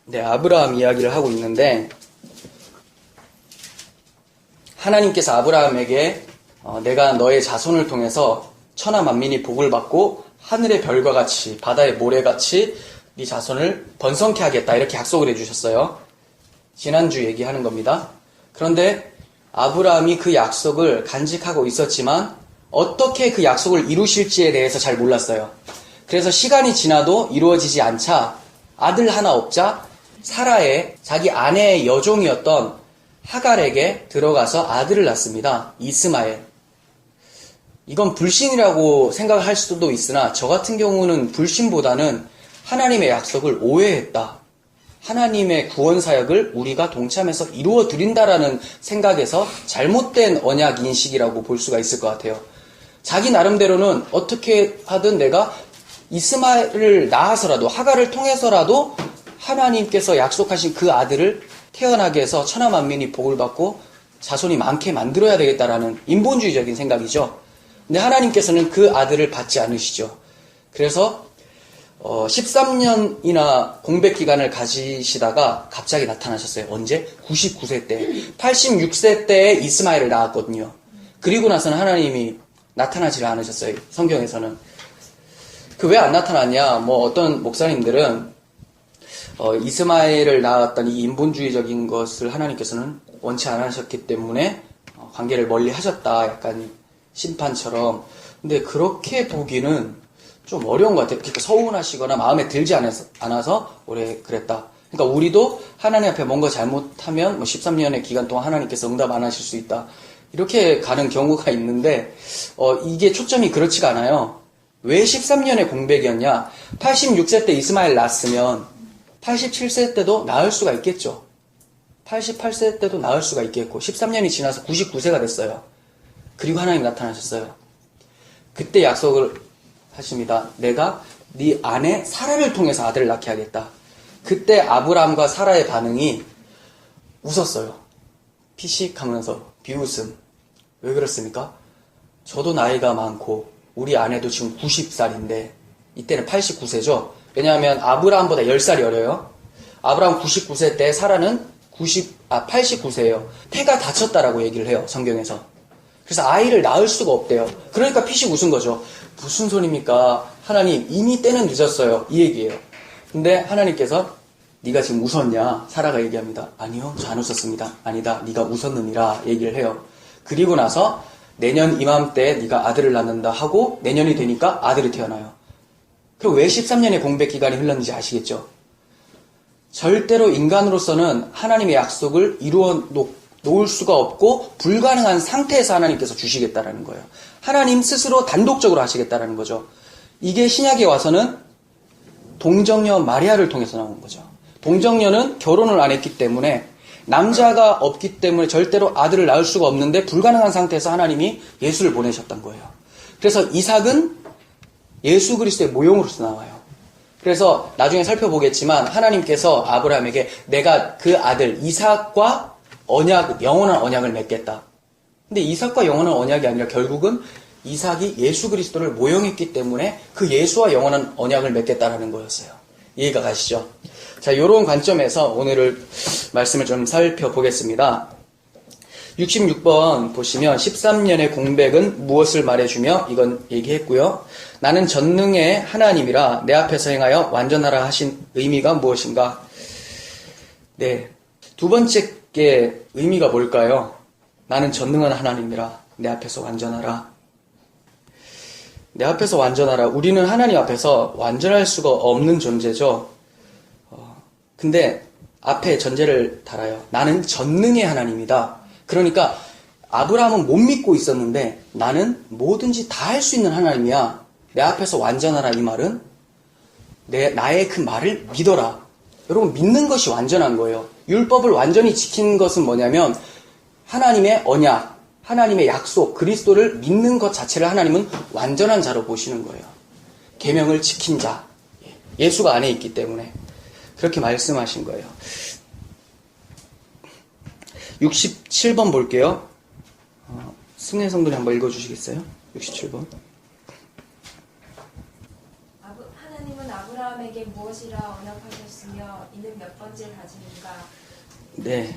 네, 아브라함 이야기를 하고 있는데 하나님께서 아브라함에게 내가 너의 자손을 통해서 천하 만민이 복을 받고 하늘의 별과 같이 바다의 모래같이 네 자손을 번성케 하겠다 이렇게 약속을 해주셨어요. 지난주 얘기하는 겁니다. 그런데 아브라함이 그 약속을 간직하고 있었지만 어떻게 그 약속을 이루실지에 대해서 잘 몰랐어요. 그래서 시간이 지나도 이루어지지 않자 아들 하나 없자 사라의 자기 아내의 여종이었던 하갈에게 들어가서 아들을 낳습니다. 이스마엘. 이건 불신이라고 생각할 수도 있으나 저 같은 경우는 불신보다는 하나님의 약속을 오해했다. 하나님의 구원 사역을 우리가 동참해서 이루어 드린다라는 생각에서 잘못된 언약 인식이라고 볼 수가 있을 것 같아요. 자기 나름대로는 어떻게 하든 내가 이스마엘을 낳아서라도 하갈을 통해서라도 하나님께서 약속하신 그 아들을 태어나게 해서 천하 만민이 복을 받고 자손이 많게 만들어야 되겠다라는 인본주의적인 생각이죠. 근데 하나님께서는 그 아들을 받지 않으시죠. 그래서 13년이나 공백 기간을 가지시다가 갑자기 나타나셨어요. 언제? 99세 때. 86세 때에 이스마엘을 낳았거든요. 그리고 나서는 하나님이 나타나지를 않으셨어요. 성경에서는. 그 왜 안 나타났냐? 어떤 목사님들은 이스마엘을 낳았던 이 인본주의적인 것을 하나님께서는 원치 않으셨기 때문에 관계를 멀리 하셨다. 약간 심판처럼. 근데 그렇게 보기는 좀 어려운 것 같아요. 그러니까 서운하시거나 마음에 들지 않아서 오래 그랬다. 그러니까 우리도 하나님 앞에 뭔가 잘못하면 13년의 기간 동안 하나님께서 응답 안 하실 수 있다. 이렇게 가는 경우가 있는데 이게 초점이 그렇지가 않아요. 왜 13년의 공백이었냐? 86세 때 이스마엘 낳았으면 87세 때도 낳을 수가 있겠죠. 88세 때도 낳을 수가 있겠고 13년이 지나서 99세가 됐어요. 그리고 하나님 나타나셨어요. 그때 약속을 하십니다. 내가 네 아내 사라를 통해서 아들을 낳게 하겠다. 그때 아브라함과 사라의 반응이 웃었어요. 피식하면서 비웃음. 왜 그렇습니까? 저도 나이가 많고 우리 아내도 지금 90살인데 이때는 89세죠. 왜냐하면 아브라함보다 10살이 어려요. 아브라함 99세 때 사라는 89세예요. 태가 다쳤다라고 얘기를 해요. 성경에서. 그래서 아이를 낳을 수가 없대요. 그러니까 피식 웃은 거죠. 무슨 소리입니까? 하나님 이미 때는 늦었어요. 이 얘기예요. 근데 하나님께서 네가 지금 웃었냐? 사라가 얘기합니다. 아니요, 저 안 웃었습니다. 아니다, 네가 웃었느니라 얘기를 해요. 그리고 나서 내년 이맘때 네가 아들을 낳는다 하고 내년이 되니까 아들이 태어나요. 그럼 왜 13년의 공백 기간이 흘렀는지 아시겠죠? 절대로 인간으로서는 하나님의 약속을 이루어 놓을 수가 없고 불가능한 상태에서 하나님께서 주시겠다라는 거예요. 하나님 스스로 단독적으로 하시겠다라는 거죠. 이게 신약에 와서는 동정녀 마리아를 통해서 나오는 거죠. 동정녀는 결혼을 안 했기 때문에 남자가 없기 때문에 절대로 아들을 낳을 수가 없는데 불가능한 상태에서 하나님이 예수를 보내셨던 거예요. 그래서 이삭은 예수 그리스도의 모형으로서 나와요. 그래서 나중에 살펴보겠지만 하나님께서 아브라함에게 내가 그 아들 이삭과 영원한 언약을 맺겠다. 근데 이삭과 영원한 언약이 아니라 결국은 이삭이 예수 그리스도를 모형했기 때문에 그 예수와 영원한 언약을 맺겠다라는 거였어요. 이해가 가시죠? 자, 이런 관점에서 오늘을 말씀을 좀 살펴보겠습니다. 66번 보시면 13년의 공백은 무엇을 말해주며 이건 얘기했고요. 나는 전능의 하나님이라 내 앞에서 행하여 완전하라 하신 의미가 무엇인가? 네, 두 번째 게 의미가 뭘까요? 나는 전능한 하나님이라 내 앞에서 완전하라. 내 앞에서 완전하라. 우리는 하나님 앞에서 완전할 수가 없는 존재죠. 근데 앞에 전제를 달아요. 나는 전능의 하나님이다. 그러니까 아브라함은 못 믿고 있었는데 나는 뭐든지 다 할 수 있는 하나님이야. 내 앞에서 완전하라 이 말은 나의 그 말을 믿어라. 여러분 믿는 것이 완전한 거예요. 율법을 완전히 지키는 것은 뭐냐면 하나님의 언약, 하나님의 약속, 그리스도를 믿는 것 자체를 하나님은 완전한 자로 보시는 거예요. 계명을 지킨 자, 예수가 안에 있기 때문에 그렇게 말씀하신 거예요. 67번 볼게요. 승혜 성도님 한번 읽어주시겠어요? 67번. 하나님은 아브라함에게 무엇이라 언약하셨으며 이는 몇 번째 다짐인가? 네.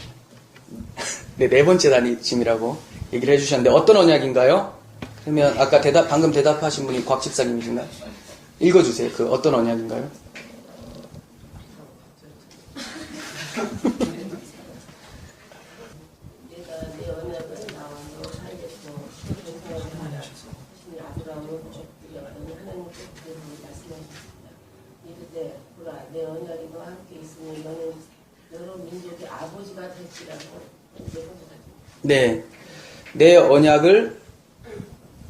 네, 네 번째 다짐이라고 얘기를 해주셨는데 어떤 언약인가요? 그러면 아까 방금 대답하신 분이 곽 집사님이신가요? 읽어주세요. 그 어떤 언약인가요? 내가 내 언약을 나와 너 사이에서 전생을 하라. 하시니 아브라함은 족들이었더니 하나님 족들을 말씀하셨습니다. 이르되 보라 내 언약이 너와 함께 있으니 너는 여러 민족의 아버지가 될지라고. 네.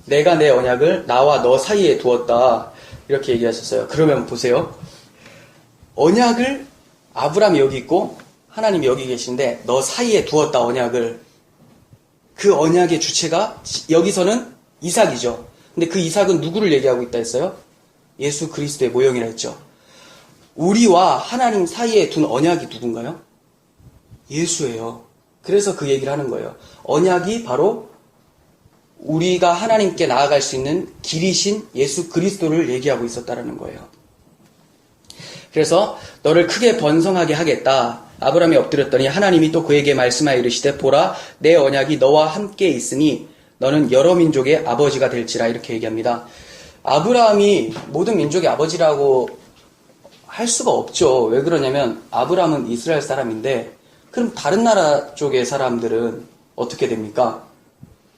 내가 내 언약을 나와 너 사이에 두었다. 이렇게 얘기하셨어요. 그러면 보세요. 언약을 아브라함이 여기 있고 하나님이 여기 계신데 너 사이에 두었다 언약을. 그 언약의 주체가 여기서는 이삭이죠. 근데 그 이삭은 누구를 얘기하고 있다 했어요? 예수 그리스도의 모형이라 했죠. 우리와 하나님 사이에 둔 언약이 누군가요? 예수예요. 그래서 그 얘기를 하는 거예요. 언약이 바로 우리가 하나님께 나아갈 수 있는 길이신 예수 그리스도를 얘기하고 있었다라는 거예요. 그래서 너를 크게 번성하게 하겠다. 아브라함이 엎드렸더니 하나님이 또 그에게 말씀하여 이르시되 보라 내 언약이 너와 함께 있으니 너는 여러 민족의 아버지가 될지라. 이렇게 얘기합니다. 아브라함이 모든 민족의 아버지라고 할 수가 없죠. 왜 그러냐면 아브라함은 이스라엘 사람인데 그럼 다른 나라 쪽의 사람들은 어떻게 됩니까?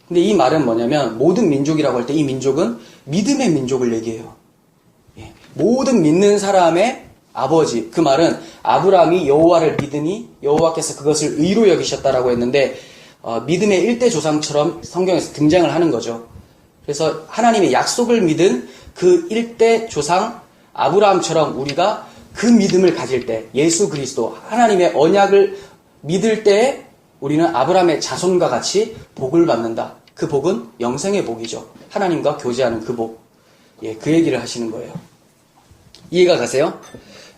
근데 이 말은 뭐냐면 모든 민족이라고 할 때 이 민족은 믿음의 민족을 얘기해요. 예. 모든 믿는 사람의 아버지. 그 말은 아브라함이 여호와를 믿으니 여호와께서 그것을 의로 여기셨다라고 했는데 믿음의 일대 조상처럼 성경에서 등장을 하는 거죠. 그래서 하나님의 약속을 믿은 그 일대 조상 아브라함처럼 우리가 그 믿음을 가질 때 예수 그리스도 하나님의 언약을 믿을 때 우리는 아브라함의 자손과 같이 복을 받는다. 그 복은 영생의 복이죠. 하나님과 교제하는 그 복. 예, 그 얘기를 하시는 거예요. 이해가 가세요?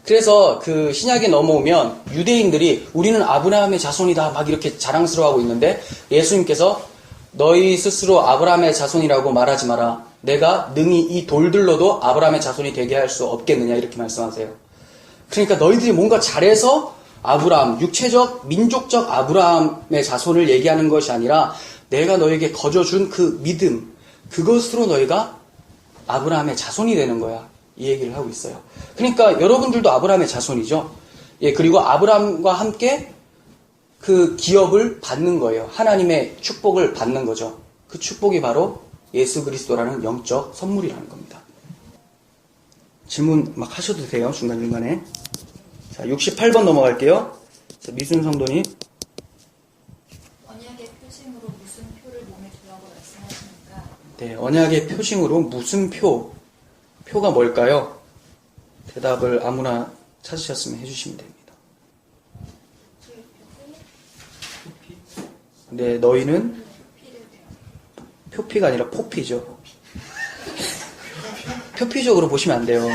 그래서 그 신약에 넘어오면 유대인들이 우리는 아브라함의 자손이다 막 이렇게 자랑스러워하고 있는데 예수님께서 너희 스스로 아브라함의 자손이라고 말하지 마라. 내가 능히 이 돌들로도 아브라함의 자손이 되게 할 수 없겠느냐 이렇게 말씀하세요. 그러니까 너희들이 뭔가 잘해서 아브라함, 육체적, 민족적 아브라함의 자손을 얘기하는 것이 아니라 내가 너에게 거저준 그 믿음, 그것으로 너희가 아브라함의 자손이 되는 거야. 이 얘기를 하고 있어요. 그러니까 여러분들도 아브라함의 자손이죠. 예, 그리고 아브라함과 함께 그 기업을 받는 거예요. 하나님의 축복을 받는 거죠. 그 축복이 바로 예수 그리스도라는 영적 선물이라는 겁니다. 질문 막 하셔도 돼요. 중간중간에. 자, 68번 넘어갈게요. 자, 미순 성도님. 언약의 표징으로 무슨 표를 몸에 두라고 말씀하십니까? 네, 언약의 표징으로 무슨 표가 뭘까요? 대답을 아무나 찾으셨으면 해주시면 됩니다. 네, 너희는 표피가 아니라 포피죠. 표피적으로 보시면 안 돼요.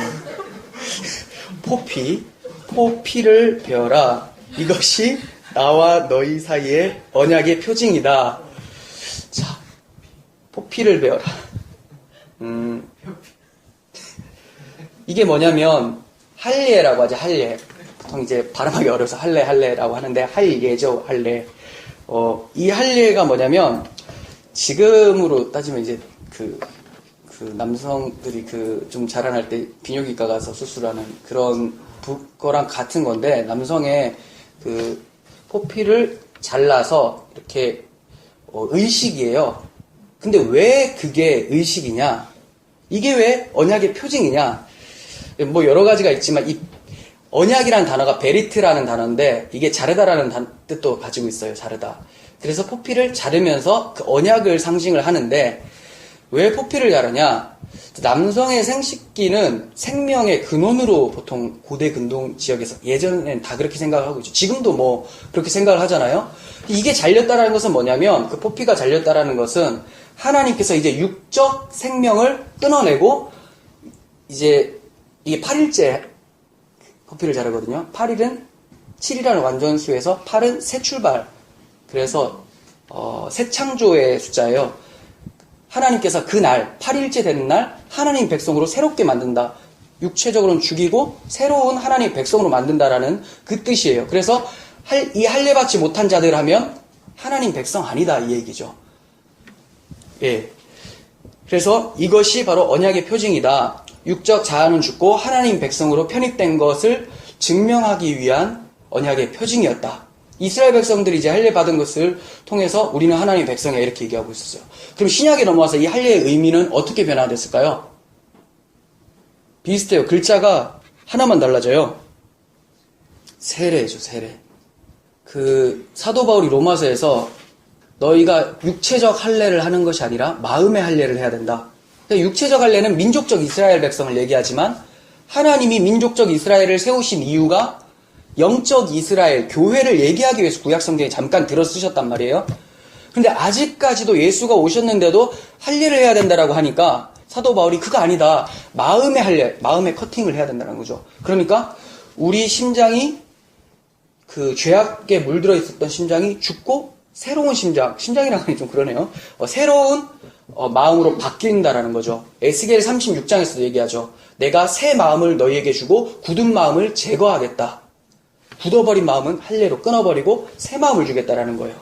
포피를 베어라. 이것이 나와 너희 사이의 언약의 표징이다. 자, 포피를 베어라. 이게 뭐냐면 할례라고 하죠. 할례. 보통 이제 발음하기 어려워서 할례라고 하는데 할례죠. 할례. 이 할례가 뭐냐면 지금으로 따지면 이제 그 남성들이 좀 자라날 때 비뇨기과 가서 수술하는 그런 거랑 같은 건데 남성의 그 포피를 잘라서 이렇게 의식이에요. 근데 왜 그게 의식이냐? 이게 왜 언약의 표징이냐? 뭐 여러 가지가 있지만 이 언약이라는 단어가 베리트라는 단어인데 이게 자르다라는 뜻도 가지고 있어요. 자르다. 그래서 포피를 자르면서 그 언약을 상징을 하는데 왜 포피를 자르냐? 남성의 생식기는 생명의 근원으로 보통 고대 근동 지역에서 예전엔 다 그렇게 생각을 하고 있죠. 지금도 뭐 그렇게 생각을 하잖아요. 이게 잘렸다라는 것은 뭐냐면 그 포피가 잘렸다라는 것은 하나님께서 이제 육적 생명을 끊어내고 이제 이게 8일째 포피를 자르거든요. 8일은 7이라는 완전수에서 8은 새 출발. 그래서 새 창조의 숫자예요. 하나님께서 그 날, 8일째 되는 날 하나님 백성으로 새롭게 만든다. 육체적으로는 죽이고 새로운 하나님의 백성으로 만든다라는 그 뜻이에요. 그래서 이 할례 받지 못한 자들 하면 하나님 백성 아니다 이 얘기죠. 예. 그래서 이것이 바로 언약의 표징이다. 육적 자아는 죽고 하나님 백성으로 편입된 것을 증명하기 위한 언약의 표징이었다. 이스라엘 백성들이 이제 할례 받은 것을 통해서 우리는 하나님의 백성이야 이렇게 얘기하고 있었어요. 그럼 신약에 넘어와서 이 할례의 의미는 어떻게 변화됐을까요? 비슷해요. 글자가 하나만 달라져요. 세례죠, 세례. 그 사도 바울이 로마서에서 너희가 육체적 할례를 하는 것이 아니라 마음의 할례를 해야 된다. 그러니까 육체적 할례는 민족적 이스라엘 백성을 얘기하지만 하나님이 민족적 이스라엘을 세우신 이유가 영적 이스라엘, 교회를 얘기하기 위해서 구약성경에 잠깐 들어 쓰셨단 말이에요. 근데 아직까지도 예수가 오셨는데도 할례를 해야 된다라고 하니까 사도 바울이 그거 아니다. 마음의 할례, 마음의 커팅을 해야 된다는 거죠. 그러니까 우리 심장이 그 죄악에 물들어 있었던 심장이 죽고 새로운 심장이라고 하니 좀 그러네요. 새로운 마음으로 바뀐다라는 거죠. 에스겔 36장에서도 얘기하죠. 내가 새 마음을 너희에게 주고 굳은 마음을 제거하겠다. 굳어버린 마음은 할례로 끊어버리고 새 마음을 주겠다라는 거예요.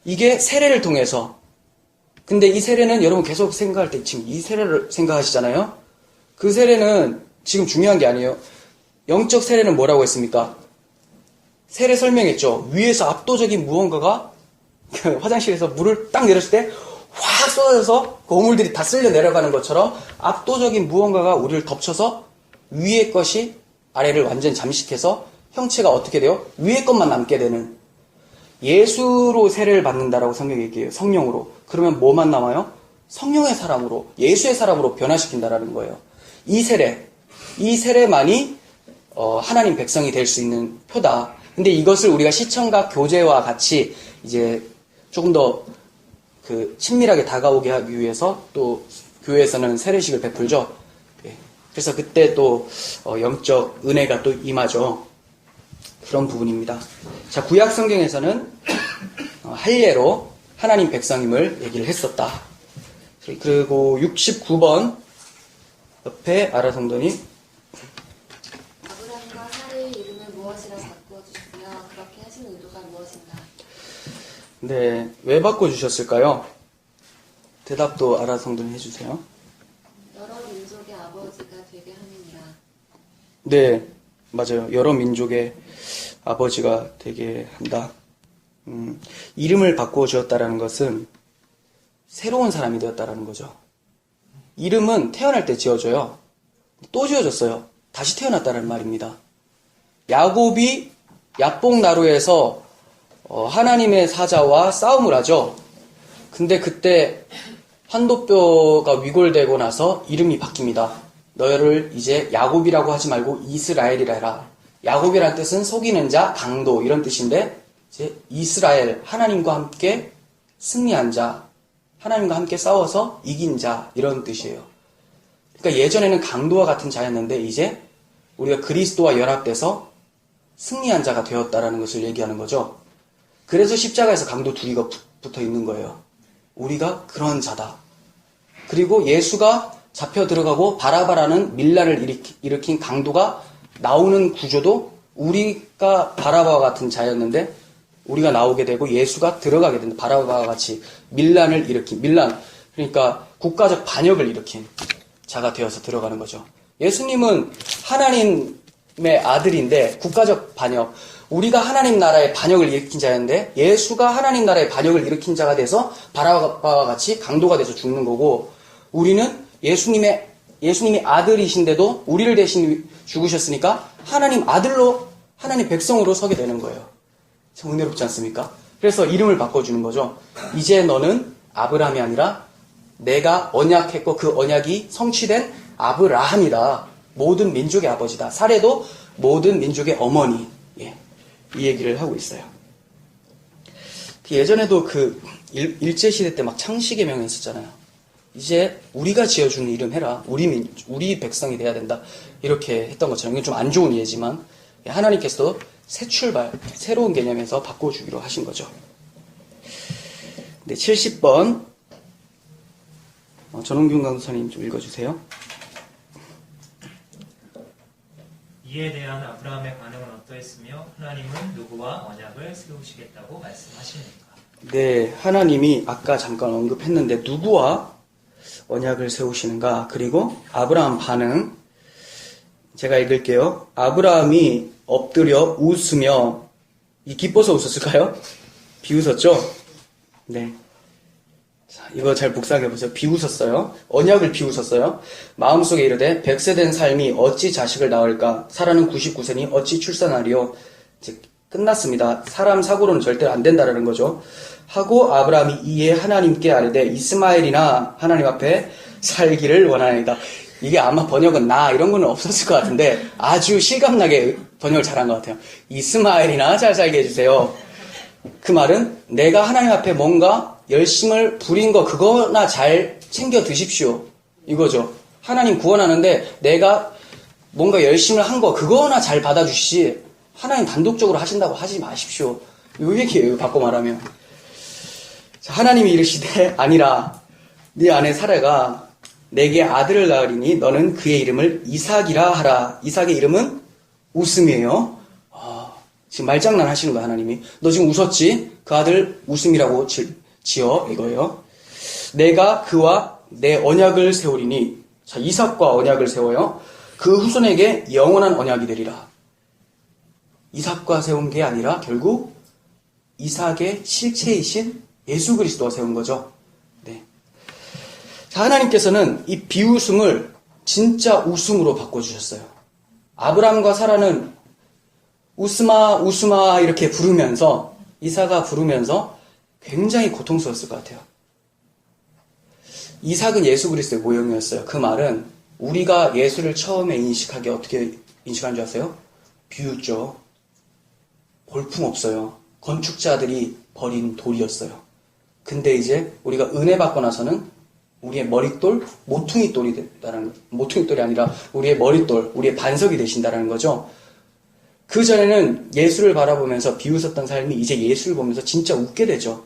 이게 세례를 통해서. 근데 이 세례는 여러분 계속 생각할 때 지금 이 세례를 생각하시잖아요. 그 세례는 지금 중요한 게 아니에요. 영적 세례는 뭐라고 했습니까? 세례 설명했죠. 위에서 압도적인 무언가가 화장실에서 물을 딱 내렸을 때 확 쏟아져서 고물들이 다 쓸려 내려가는 것처럼 압도적인 무언가가 우리를 덮쳐서 위의 것이 아래를 완전히 잠식해서 형체가 어떻게 돼요? 위의 것만 남게 되는 예수로 세례를 받는다라고 성경이 얘기해요. 성령으로. 그러면 뭐만 남아요? 성령의 사람으로, 예수의 사람으로 변화시킨다라는 거예요. 이 세례만이 하나님 백성이 될 수 있는 표다. 근데 이것을 우리가 시청각 교제와 같이 이제 조금 더 그 친밀하게 다가오게 하기 위해서 또 교회에서는 세례식을 베풀죠. 예. 그래서 그때 또 영적 은혜가 또 임하죠. 그런 부분입니다. 자, 구약 성경에서는 할례로 하나님 백성임을 얘기를 했었다. 그리고 69번 옆에 아라 성도님. 아브라함과 사르의 이름을 무엇이라 바꿔주시며 그렇게 하신 의도가 무엇인가? 네, 왜 바꿔주셨을까요? 대답도 아라 성도님 해주세요. 여러 민족의 아버지가 되게 함이니라. 네, 맞아요. 여러 민족의 아버지가 되게 한다. 이름을 바꾸어 주었다라는 것은 새로운 사람이 되었다라는 거죠. 이름은 태어날 때 지어줘요. 또 지어졌어요. 다시 태어났다는 말입니다. 야곱이 야복나루에서 하나님의 사자와 싸움을 하죠. 근데 그때 환도뼈가 위골되고 나서 이름이 바뀝니다. 너를 이제 야곱이라고 하지 말고 이스라엘이라 해라. 야곱이라는 뜻은 속이는 자, 강도 이런 뜻인데 이제 이스라엘, 하나님과 함께 승리한 자, 하나님과 함께 싸워서 이긴 자 이런 뜻이에요. 그러니까 예전에는 강도와 같은 자였는데 이제 우리가 그리스도와 연합돼서 승리한 자가 되었다라는 것을 얘기하는 거죠. 그래서 십자가에서 강도 둘이가 붙어 있는 거예요. 우리가 그런 자다. 그리고 예수가 잡혀 들어가고 바라바라는 밀란을 일으킨 강도가 나오는 구조도 우리가 바라바와 같은 자였는데 우리가 나오게 되고 예수가 들어가게 된다. 바라바와 같이 밀란 그러니까 국가적 반역을 일으킨 자가 되어서 들어가는 거죠. 예수님은 하나님의 아들인데 국가적 반역, 우리가 하나님 나라의 반역을 일으킨 자였는데 예수가 하나님 나라의 반역을 일으킨 자가 돼서 바라바와 같이 강도가 돼서 죽는 거고, 우리는 예수님이 아들이신데도 우리를 대신 죽으셨으니까 하나님 아들로, 하나님 백성으로 서게 되는 거예요. 참 은혜롭지 않습니까? 그래서 이름을 바꿔주는 거죠. 이제 너는 아브라함이 아니라 내가 언약했고 그 언약이 성취된 아브라함이다. 모든 민족의 아버지다. 사례도 모든 민족의 어머니. 예, 이 얘기를 하고 있어요. 예전에도 그 일제시대 때 막 창씨개명 했었잖아요. 이제 우리가 지어주는 이름 해라. 우리 백성이 돼야 된다. 이렇게 했던 것처럼. 이건 좀 안 좋은 예지만 하나님께서도 새 출발, 새로운 개념에서 바꿔주기로 하신 거죠. 네, 70번 전홍균 강사님 좀 읽어주세요. 이에 대한 아브라함의 반응은 어떠했으며 하나님은 누구와 언약을 세우시겠다고 말씀하십니까? 네, 하나님이 아까 잠깐 언급했는데 누구와 언약을 세우시는가? 그리고 아브라함 반응 제가 읽을게요. 아브라함이 엎드려 웃으며 기뻐서 웃었을까요? 비웃었죠? 네. 자, 이거 잘 묵상해보세요. 비웃었어요. 언약을 비웃었어요. 마음속에 이르되 100세 된 삶이 어찌 자식을 낳을까? 사라는 99세니 어찌 출산하리요? 이제 끝났습니다. 사람 사고로는 절대 안 된다라는 거죠. 하고 아브라함이 이에 하나님께 아뢰되 이스마엘이나 하나님 앞에 살기를 원하나이다. 이게 아마 번역은 나 이런 거는 없었을 것 같은데 아주 실감나게 번역을 잘한 것 같아요. 이스마엘이나 잘 살게 해주세요. 그 말은 내가 하나님 앞에 뭔가 열심을 부린 거 그거나 잘 챙겨 드십시오. 이거죠. 하나님 구원하는데 내가 뭔가 열심을 한 거 그거나 잘 받아주시지 하나님 단독적으로 하신다고 하지 마십시오. 요 얘기예요. 바꿔 말하면. 자, 하나님이 이르시되 아니라 네 아내 사라가 내게 아들을 낳으리니 너는 그의 이름을 이삭이라 하라. 이삭의 이름은 웃음이에요. 지금 말장난 하시는 거야, 하나님이. 너 지금 웃었지? 그 아들 웃음이라고 지어, 이거예요. 내가 그와 내 언약을 세우리니, 자, 이삭과 언약을 세워요. 그 후손에게 영원한 언약이 되리라. 이삭과 세운 게 아니라 결국 이삭의 실체이신 예수 그리스도가 세운 거죠. 네. 자, 하나님께서는 이 비웃음을 진짜 웃음으로 바꿔주셨어요. 아브람과 사라는 웃음아, 웃음아 이렇게 부르면서 이삭아 부르면서 굉장히 고통스러웠을 것 같아요. 이삭은 예수 그리스도의 모형이었어요. 그 말은 우리가 예수를 처음에 인식하게 어떻게 인식한 줄 아세요? 비웃죠. 볼품없어요. 건축자들이 버린 돌이었어요. 근데 이제 우리가 은혜 받고 나서는 우리의 머릿돌, 모퉁이돌이 됐다는 거. 모퉁이돌이 아니라 우리의 머릿돌, 우리의 반석이 되신다는 거죠. 그 전에는 예수를 바라보면서 비웃었던 삶이 이제 예수를 보면서 진짜 웃게 되죠.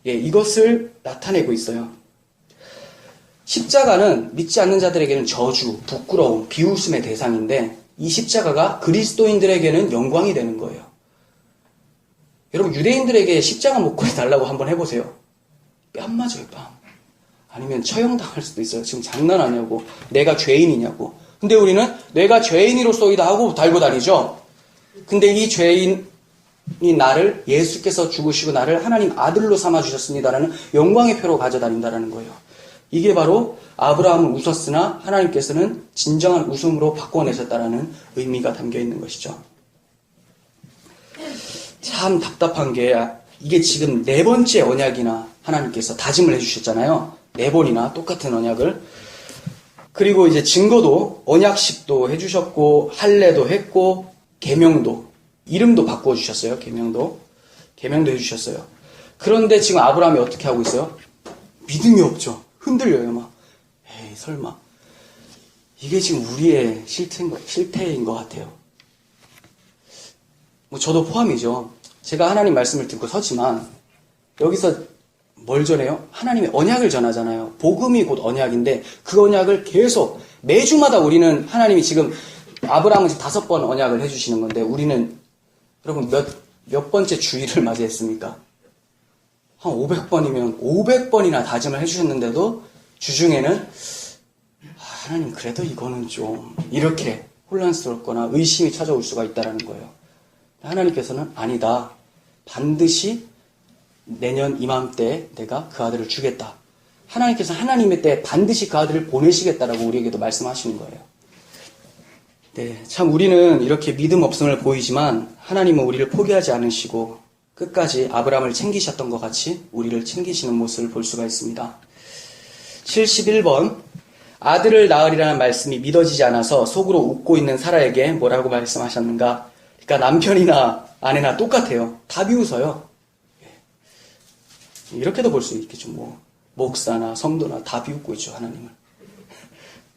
예, 이것을 나타내고 있어요. 십자가는 믿지 않는 자들에게는 저주, 부끄러움, 비웃음의 대상인데 이 십자가가 그리스도인들에게는 영광이 되는 거예요. 여러분 유대인들에게 십자가 목걸이 달라고 한번 해보세요. 뺨 맞아요, 뺨. 아니면 처형당할 수도 있어요. 지금 장난하냐고. 내가 죄인이냐고. 근데 우리는 내가 죄인이로소이다 하고 달고 다니죠. 근데 이 죄인이 나를 예수께서 죽으시고 나를 하나님 아들로 삼아주셨습니다라는 영광의 표로 가져다닌다는 거예요. 이게 바로 아브라함은 웃었으나 하나님께서는 진정한 웃음으로 바꿔내셨다라는 의미가 담겨있는 것이죠. 참 답답한 게 이게 지금 4번째 언약이나 하나님께서 다짐을 해주셨잖아요. 4번이나 똑같은 언약을. 그리고 이제 증거도 언약식도 해주셨고 할례도 했고 계명도 이름도 바꿔주셨어요. 계명도 해주셨어요. 그런데 지금 아브라함이 어떻게 하고 있어요? 믿음이 없죠. 흔들려요. 막 에이 설마 이게 지금 우리의 실태인 것 같아요. 뭐 저도 포함이죠. 제가 하나님 말씀을 듣고 서지만 여기서 뭘 전해요? 하나님의 언약을 전하잖아요. 복음이 곧 언약인데 그 언약을 계속 매주마다 우리는 하나님이 지금 아브라함은 지금 5번 언약을 해주시는 건데 우리는 여러분 몇 번째 주일을 맞이했습니까? 한 500번이면 500번이나 다짐을 해주셨는데도 주중에는 하나님 그래도 이거는 좀 이렇게 혼란스럽거나 의심이 찾아올 수가 있다는 거예요. 하나님께서는 아니다. 반드시 내년 이맘때 내가 그 아들을 주겠다. 하나님께서 하나님의 때 반드시 그 아들을 보내시겠다라고 우리에게도 말씀하시는 거예요. 네, 참 우리는 이렇게 믿음 없음을 보이지만 하나님은 우리를 포기하지 않으시고 끝까지 아브라함을 챙기셨던 것 같이 우리를 챙기시는 모습을 볼 수가 있습니다. 71번 아들을 낳으리라는 말씀이 믿어지지 않아서 속으로 웃고 있는 사라에게 뭐라고 말씀하셨는가? 그러니까 남편이나 아내나 똑같아요. 다 비웃어요. 이렇게도 볼 수 있겠죠. 뭐 목사나 성도나 다 비웃고 있죠. 하나님을.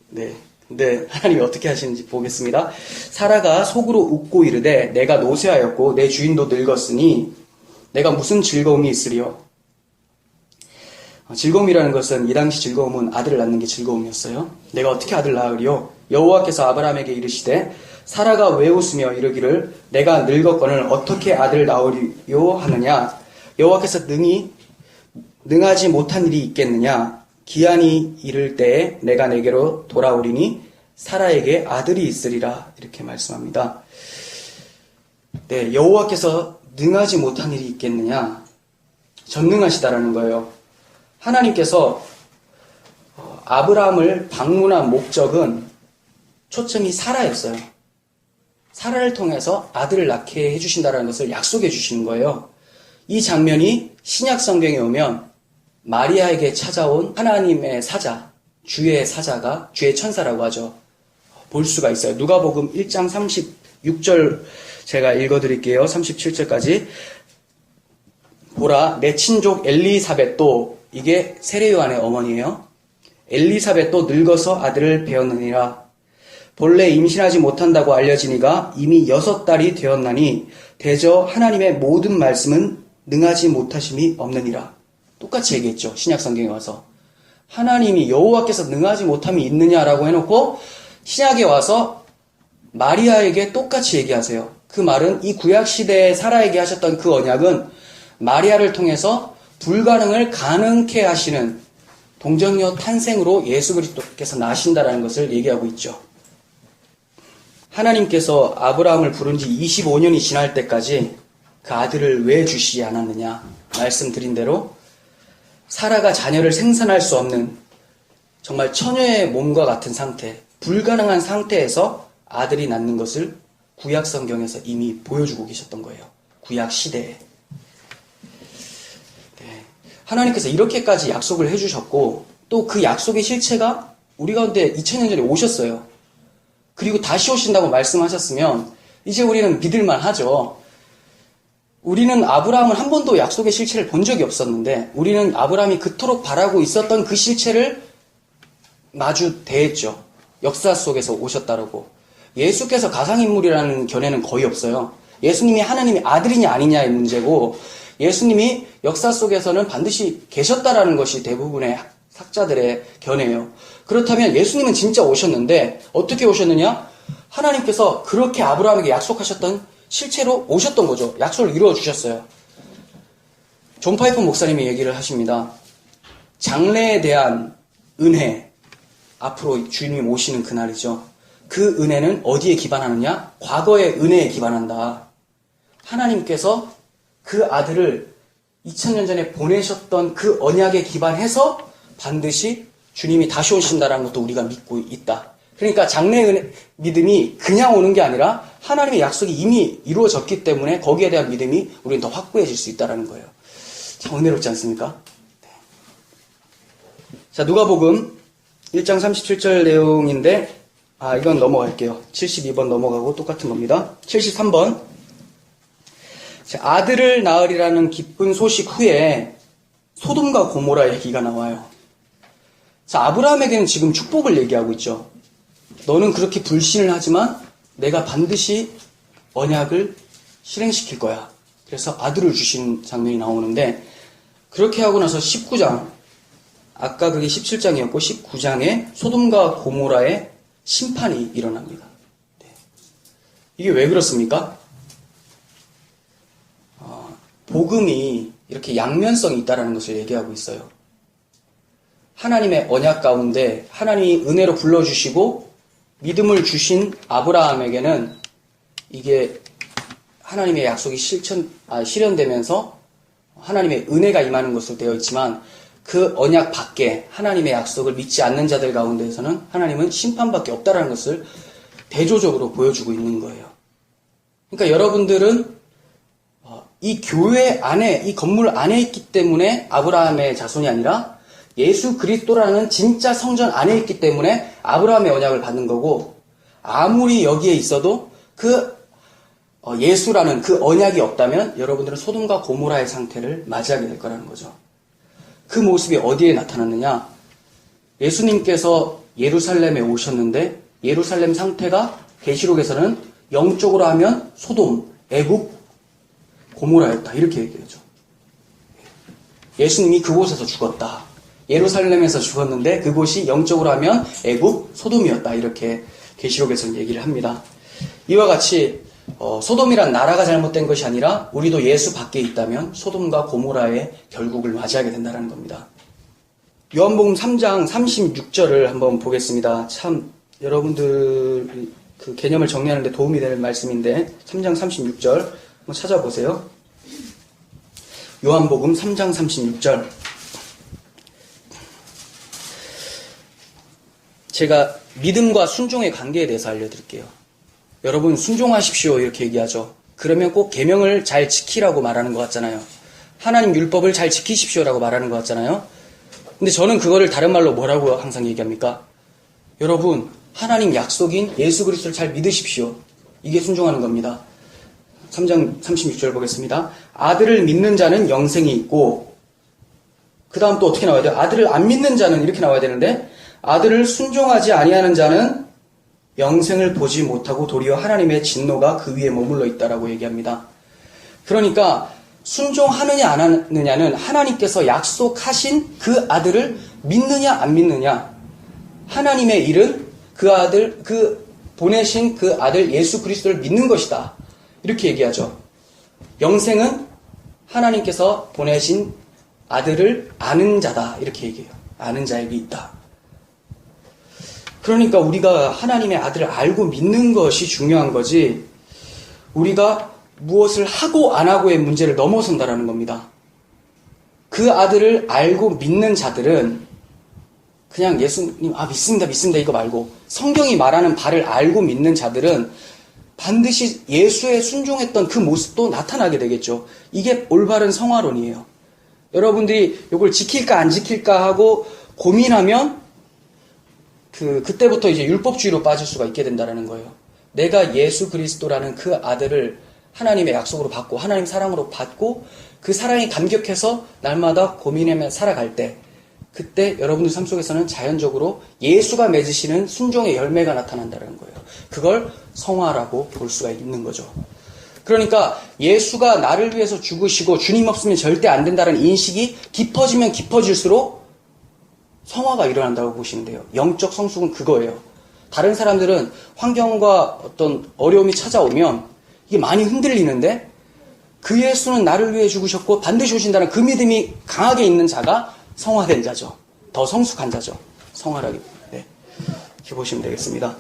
네. 근데 하나님이 어떻게 하시는지 보겠습니다. 사라가 속으로 웃고 이르되 내가 노쇠하였고 내 주인도 늙었으니 내가 무슨 즐거움이 있으리요. 즐거움이라는 것은 이 당시 즐거움은 아들을 낳는 게 즐거움이었어요. 내가 어떻게 아들 낳으리요? 여호와께서 아브라함에게 이르시되 사라가 왜 웃으며 이르기를 내가 늙었거늘 어떻게 아들 낳으리요 하느냐 여호와께서 능하지 못한 일이 있겠느냐 기한이 이를 때에 내가 내게로 돌아오리니 사라에게 아들이 있으리라 이렇게 말씀합니다. 네, 여호와께서 능하지 못한 일이 있겠느냐 전능하시다라는 거예요. 하나님께서 아브라함을 방문한 목적은 초점이 사라였어요. 사라를 통해서 아들을 낳게 해주신다는 것을 약속해 주시는 거예요. 이 장면이 신약 성경에 오면 마리아에게 찾아온 하나님의 사자, 주의 사자가 주의 천사라고 하죠. 볼 수가 있어요. 누가복음 1장 36절 제가 읽어드릴게요. 37절까지. 보라, 내 친족 엘리사벳도, 이게 세례 요한의 어머니예요. 엘리사벳도 늙어서 아들을 배었느니라. 본래 임신하지 못한다고 알려지니가 이미 6달이 되었나니 대저 하나님의 모든 말씀은 능하지 못하심이 없느니라. 똑같이 얘기했죠. 신약 성경에 와서. 하나님이 여호와께서 능하지 못함이 있느냐라고 해놓고 신약에 와서 마리아에게 똑같이 얘기하세요. 그 말은 이 구약시대에 사라에게 하셨던 그 언약은 마리아를 통해서 불가능을 가능케 하시는 동정녀 탄생으로 예수 그리스도께서 나신다라는 것을 얘기하고 있죠. 하나님께서 아브라함을 부른 지 25년이 지날 때까지 그 아들을 왜 주시지 않았느냐 말씀드린 대로 사라가 자녀를 생산할 수 없는 정말 처녀의 몸과 같은 상태, 불가능한 상태에서 아들이 낳는 것을 구약 성경에서 이미 보여주고 계셨던 거예요. 구약 시대에. 네. 하나님께서 이렇게까지 약속을 해주셨고 또 그 약속의 실체가 우리 가운데 2000년 전에 오셨어요. 그리고 다시 오신다고 말씀하셨으면 이제 우리는 믿을만 하죠. 우리는 아브라함을 한 번도 약속의 실체를 본 적이 없었는데 우리는 아브라함이 그토록 바라고 있었던 그 실체를 마주 대했죠. 역사 속에서 오셨다라고. 예수께서 가상인물이라는 견해는 거의 없어요. 예수님이 하나님의 아들이냐 아니냐의 문제고 예수님이 역사 속에서는 반드시 계셨다라는 것이 대부분의 학자들의 견해예요. 그렇다면 예수님은 진짜 오셨는데 어떻게 오셨느냐? 하나님께서 그렇게 아브라함에게 약속하셨던 실체로 오셨던 거죠. 약속을 이루어 주셨어요. 존 파이퍼 목사님이 얘기를 하십니다. 장래에 대한 은혜, 앞으로 주님 오시는 그날이죠. 그 은혜는 어디에 기반하느냐? 과거의 은혜에 기반한다. 하나님께서 그 아들을 2000년 전에 보내셨던 그 언약에 기반해서 반드시 주님이 다시 오신다는 것도 우리가 믿고 있다. 그러니까 장래의 믿음이 그냥 오는 게 아니라 하나님의 약속이 이미 이루어졌기 때문에 거기에 대한 믿음이 우리는 더 확고해질 수 있다는 거예요. 참 은혜롭지 않습니까? 네. 자, 누가복음 1장 37절 내용인데 이건 넘어갈게요. 72번 넘어가고 똑같은 겁니다. 73번. 자, 아들을 낳으리라는 기쁜 소식 후에 소돔과 고모라 얘기가 나와요. 자, 아브라함에게는 지금 축복을 얘기하고 있죠. 너는 그렇게 불신을 하지만 내가 반드시 언약을 실행시킬 거야. 그래서 아들을 주신 장면이 나오는데 그렇게 하고 나서 19장, 아까 그게 17장이었고 19장에 소돔과 고모라의 심판이 일어납니다. 네. 이게 왜 그렇습니까? 복음이 이렇게 양면성이 있다는 것을 얘기하고 있어요. 하나님의 언약 가운데 하나님이 은혜로 불러주시고 믿음을 주신 아브라함에게는 이게 하나님의 약속이 실현되면서 하나님의 은혜가 임하는 것으로 되어 있지만 그 언약 밖에 하나님의 약속을 믿지 않는 자들 가운데에서는 하나님은 심판밖에 없다는 것을 대조적으로 보여주고 있는 거예요. 그러니까 여러분들은 이 교회 안에, 이 건물 안에 있기 때문에 아브라함의 자손이 아니라 예수 그리스도라는 진짜 성전 안에 있기 때문에 아브라함의 언약을 받는 거고 아무리 여기에 있어도 그 예수라는 그 언약이 없다면 여러분들은 소돔과 고모라의 상태를 맞이하게 될 거라는 거죠. 그 모습이 어디에 나타났느냐? 예수님께서 예루살렘에 오셨는데 예루살렘 상태가 계시록에서는 영적으로 하면 소돔, 애국, 고모라였다. 이렇게 얘기하죠. 예수님이 그곳에서 죽었다. 예루살렘에서 죽었는데 그곳이 영적으로 하면 애국, 소돔이었다. 이렇게 계시록에서는 얘기를 합니다. 이와 같이 소돔이란 나라가 잘못된 것이 아니라 우리도 예수 밖에 있다면 소돔과 고모라의 결국을 맞이하게 된다는 겁니다. 요한복음 3장 36절을 한번 보겠습니다. 참 여러분들 그 개념을 정리하는 데 도움이 될 말씀인데 3장 36절 한번 찾아보세요. 요한복음 3장 36절. 제가 믿음과 순종의 관계에 대해서 알려드릴게요. 여러분 순종하십시오 이렇게 얘기하죠. 그러면 꼭 계명을 잘 지키라고 말하는 것 같잖아요. 하나님 율법을 잘 지키십시오라고 말하는 것 같잖아요. 근데 저는 그거를 다른 말로 뭐라고 항상 얘기합니까? 여러분 하나님 약속인 예수 그리스도를 잘 믿으십시오. 이게 순종하는 겁니다. 3장 36절 보겠습니다. 아들을 믿는 자는 영생이 있고 그 다음 또 어떻게 나와야 돼요? 아들을 안 믿는 자는 이렇게 나와야 되는데 아들을 순종하지 아니하는 자는 영생을 보지 못하고 도리어 하나님의 진노가 그 위에 머물러 있다라고 얘기합니다. 그러니까 순종하느냐 안 하느냐는 하나님께서 약속하신 그 아들을 믿느냐 안 믿느냐, 하나님의 일은 그 보내신 그 아들 예수 그리스도를 믿는 것이다 이렇게 얘기하죠. 영생은 하나님께서 보내신 아들을 아는 자다 이렇게 얘기해요. 아는 자에게 있다. 그러니까 우리가 하나님의 아들을 알고 믿는 것이 중요한 거지 우리가 무엇을 하고 안 하고의 문제를 넘어선다라는 겁니다. 그 아들을 알고 믿는 자들은 그냥 예수님 믿습니다 이거 말고 성경이 말하는 바를 알고 믿는 자들은 반드시 예수에 순종했던 그 모습도 나타나게 되겠죠. 이게 올바른 성화론이에요. 여러분들이 이걸 지킬까 안 지킬까 하고 고민하면 그때부터 이제 율법주의로 빠질 수가 있게 된다는 거예요. 내가 예수 그리스도라는 그 아들을 하나님의 약속으로 받고 하나님 사랑으로 받고 그 사랑이 감격해서 날마다 고민하며 살아갈 때 그때 여러분들 삶 속에서는 자연적으로 예수가 맺으시는 순종의 열매가 나타난다는 거예요. 그걸 성화라고 볼 수가 있는 거죠. 그러니까 예수가 나를 위해서 죽으시고 주님 없으면 절대 안 된다는 인식이 깊어지면 깊어질수록 성화가 일어난다고 보시면 돼요. 영적 성숙은 그거예요. 다른 사람들은 환경과 어떤 어려움이 찾아오면 이게 많이 흔들리는데 그 예수는 나를 위해 죽으셨고 반드시 오신다는 그 믿음이 강하게 있는 자가 성화된 자죠. 더 성숙한 자죠. 성화라기. 네. 이렇게 보시면 되겠습니다.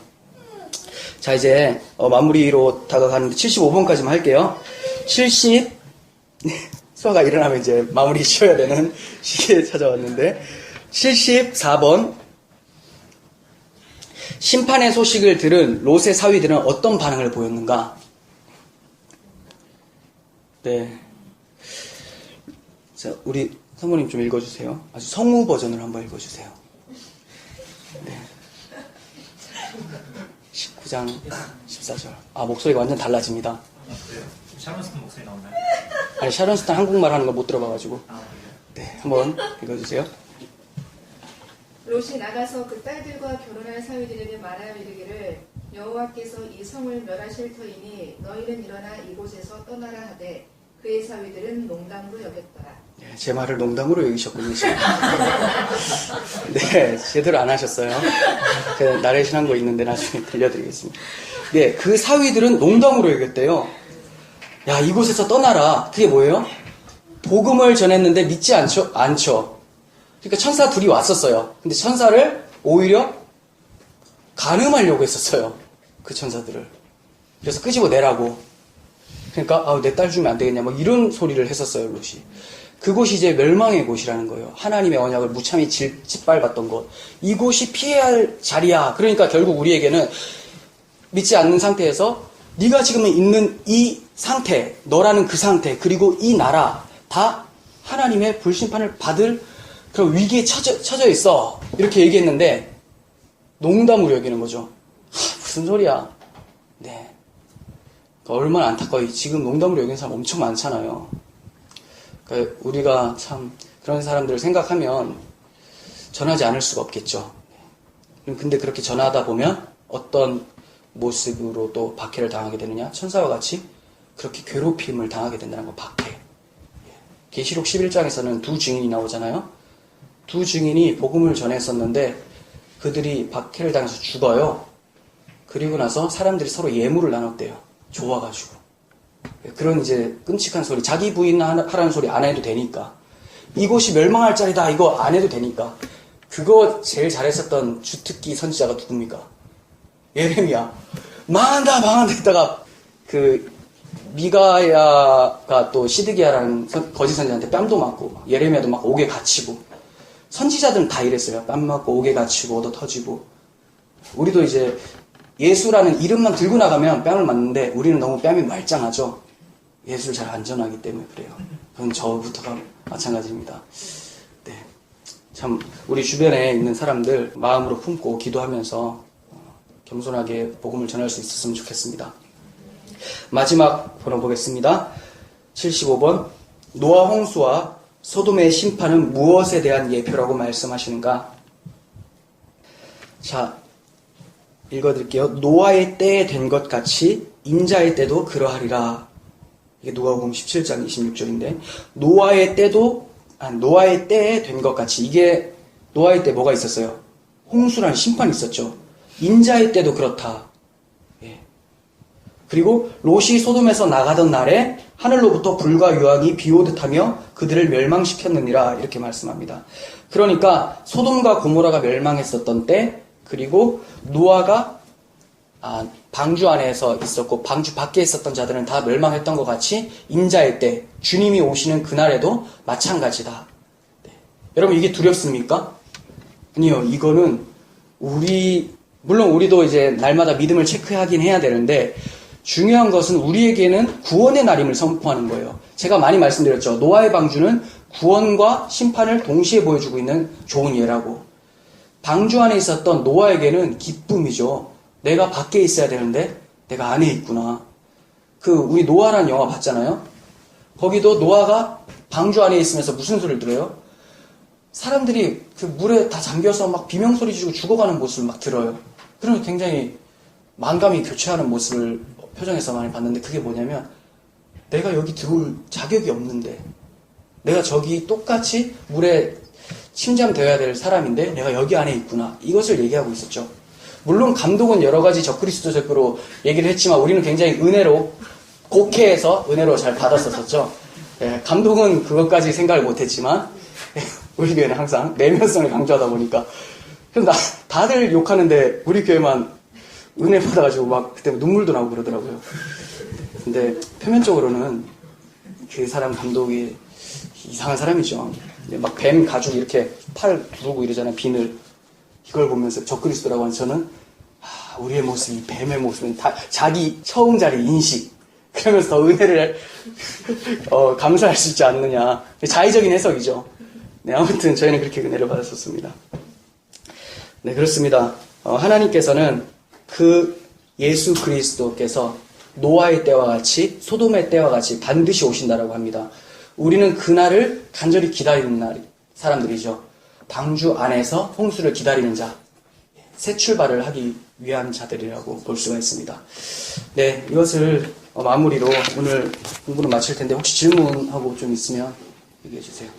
자, 이제 마무리로 다가가는데 75번까지만 할게요. 70 수화가 일어나면 이제 마무리 지어야 되는 시기에 찾아왔는데 74번 심판의 소식을 들은 롯의 사위들은 어떤 반응을 보였는가? 네. 자, 우리 사모님 좀 읽어주세요. 아주 성우 버전을 한번 읽어주세요. 네. 19장 14절. 아, 목소리가 완전 달라집니다. 샤론 스톤 목소리 나오나요? 아니, 샤론 스톤 한국말 하는 거 못 들어봐가지고. 네, 한번 읽어주세요. 롯이 나가서 그 딸들과 결혼할 사위들에게 말하여 이르기를 여호와께서 이 성을 멸하실 터이니 너희는 일어나 이곳에서 떠나라 하되 그의 사위들은 농담으로 여겼더라. 네, 제 말을 농담으로 여기셨군요. 네, 제대로 안 하셨어요. 제가 나레이션 한 거 있는데 나중에 들려드리겠습니다. 네, 그 사위들은 농담으로 여겼대요. 야, 이곳에서 떠나라. 그게 뭐예요? 복음을 전했는데 믿지 않죠? 그러니까 천사 둘이 왔었어요. 근데 천사를 오히려 간음하려고 했었어요. 그 천사들을. 그래서 끄집어 내라고. 그러니까 내 딸 주면 안 되겠냐 뭐 이런 소리를 했었어요. 롯이. 그곳이 이제 멸망의 곳이라는 거예요. 하나님의 언약을 무참히 짓밟았던 곳. 이곳이 피해야 할 자리야. 그러니까 결국 우리에게는 믿지 않는 상태에서 네가 지금 있는 이 상태, 너라는 그 상태, 그리고 이 나라 다 하나님의 불심판을 받을 그런 위기에 처져 있어. 이렇게 얘기했는데 농담으로 여기는 거죠. 무슨 소리야. 네. 그러니까 얼마나 안타까워요. 지금 농담으로 여기는 사람 엄청 많잖아요. 그러니까 우리가 참 그런 사람들을 생각하면 전하지 않을 수가 없겠죠. 근데 그렇게 전하다 보면 어떤 모습으로 또 박해를 당하게 되느냐? 천사와 같이 그렇게 괴롭힘을 당하게 된다는 거, 박해. 계시록 11장에서는 두 증인이 나오잖아요. 두 증인이 복음을 전했었는데 그들이 박해를 당해서 죽어요. 그리고 나서 사람들이 서로 예물을 나눴대요. 좋아가지고. 그런 이제 끔찍한 소리, 자기 부인 하라는 소리 안 해도 되니까. 이곳이 멸망할 자리다, 이거 안 해도 되니까. 그거 제일 잘했었던 주특기 선지자가 누굽니까? 예레미야. 망한다 했다가 그 미가야가 또 시드기야라는 거짓 선지자한테 뺨도 맞고 예레미야도 막 옥에 갇히고 선지자들은 다 이랬어요. 뺨 맞고 옥에 갇히고 얻어 터지고. 우리도 이제 예수라는 이름만 들고 나가면 뺨을 맞는데 우리는 너무 뺨이 말짱하죠. 예수를 잘 안전하기 때문에 그래요. 그건 저부터가 마찬가지입니다. 네, 참 우리 주변에 있는 사람들 마음으로 품고 기도하면서 겸손하게 복음을 전할 수 있었으면 좋겠습니다. 마지막 번호 보겠습니다. 75번. 노아 홍수와 소돔의 심판은 무엇에 대한 예표라고 말씀하시는가? 자, 읽어드릴게요. 노아의 때에 된 것 같이 인자의 때도 그러하리라. 이게 누가복음 17장 26절인데 노아의 때에 된 것 같이, 이게 노아의 때 뭐가 있었어요? 홍수라는 심판이 있었죠. 인자의 때도 그렇다. 예. 그리고 롯이 소돔에서 나가던 날에 하늘로부터 불과 유황이 비오듯 하며 그들을 멸망시켰느니라, 이렇게 말씀합니다. 그러니까 소돔과 고모라가 멸망했었던 때, 그리고 노아가 방주 안에서 있었고 방주 밖에 있었던 자들은 다 멸망했던 것 같이 인자의 때, 주님이 오시는 그날에도 마찬가지다. 네. 여러분, 이게 두렵습니까? 아니요. 이거는 물론 우리도 이제 날마다 믿음을 체크하긴 해야 되는데, 중요한 것은 우리에게는 구원의 날임을 선포하는 거예요. 제가 많이 말씀드렸죠. 노아의 방주는 구원과 심판을 동시에 보여주고 있는 좋은 예라고. 방주 안에 있었던 노아에게는 기쁨이죠. 내가 밖에 있어야 되는데 내가 안에 있구나. 우리 노아라는 영화 봤잖아요. 거기도 노아가 방주 안에 있으면서 무슨 소리를 들어요? 사람들이 그 물에 다 잠겨서 막 비명소리 지르고 죽어가는 모습을 막 들어요. 그러면 굉장히 만감이 교체하는 모습을 표정에서 많이 봤는데, 그게 뭐냐면 내가 여기 들어올 자격이 없는데, 내가 저기 똑같이 물에 침잠되어야 될 사람인데 내가 여기 안에 있구나, 이것을 얘기하고 있었죠. 물론 감독은 여러 가지 적그리스도적으로 얘기를 했지만 우리는 굉장히 은혜로, 곡해해서 은혜로 잘 받았었죠. 예, 감독은 그것까지 생각을 못했지만 우리 교회는 항상 내면성을 강조하다 보니까 다들 욕하는데 우리 교회만 은혜 받아가지고 막 그때 눈물도 나고 그러더라고요. 근데 표면적으로는 그 사람 감독이 이상한 사람이죠. 막 뱀 가죽 이렇게 팔 두르고 이러잖아요. 비늘. 이걸 보면서 적그리스도라고 하는 저는 우리의 모습이 뱀의 모습은 다 자기 처음 자리 인식, 그러면서 더 은혜를 감사할 수 있지 않느냐. 자의적인 해석이죠. 네, 아무튼 저희는 그렇게 은혜를 받았었습니다. 네, 그렇습니다. 하나님께서는 그 예수 그리스도께서 노아의 때와 같이 소돔의 때와 같이 반드시 오신다라고 합니다. 우리는 그날을 간절히 기다리는 사람들이죠. 방주 안에서 홍수를 기다리는 자, 새 출발을 하기 위한 자들이라고 볼 수가 있습니다. 네, 이것을 마무리로 오늘 공부는 마칠 텐데 혹시 질문하고 좀 있으면 얘기해 주세요.